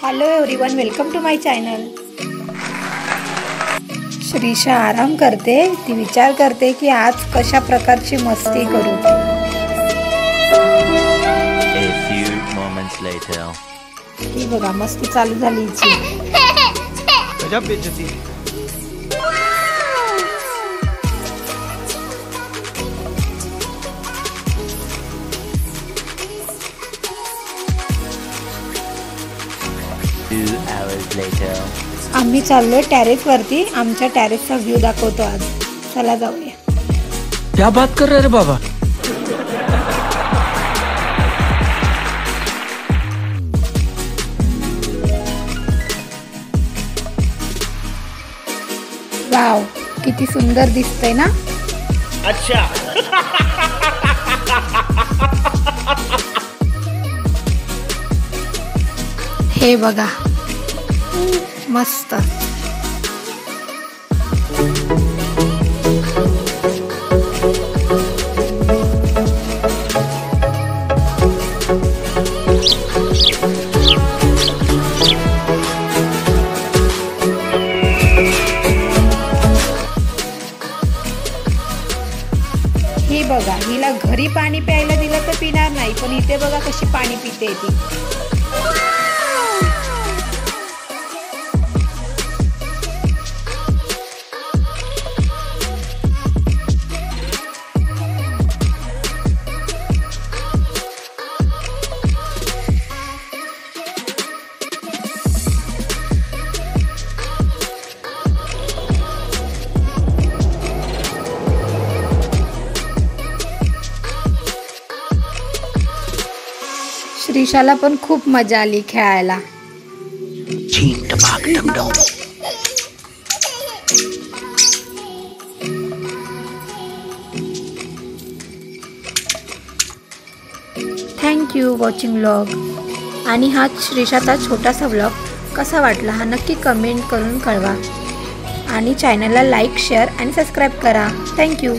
Hello everyone, welcome to my channel. Shrisha आराम करते। ती विचार करते की आज कशा प्रकारची मस्ती करू। A few moments later. ही बघा मस्ती चालू झाली हिची। गजब बेइज्जती। Two hours later. आम्ही चाललोय टेरेस वरती। आमच्या टेरेसचा व्ह्यू दाखवतो आज। चला जाऊया। क्या बात कर रहे रे बाबा। वाव, किती सुंदर दिसतंय ना। अच्छा। हे बघा मस्त। ही बघा, हिला घरी पाणी प्यायला दिलं तर पिणार नाही, पण इथे बघा कशी पाणी पिते ती। श्रीशाला पण खूप मजा आली खेळायला। Thank you watching vlog. आणि हा श्रीशाचा छोटासा व्लॉग कसा वाटला हा नक्की कमेंट करून कळवा। आणि चॅनलला लाईक, शेअर आणि सबस्क्राईब करा। Thank you.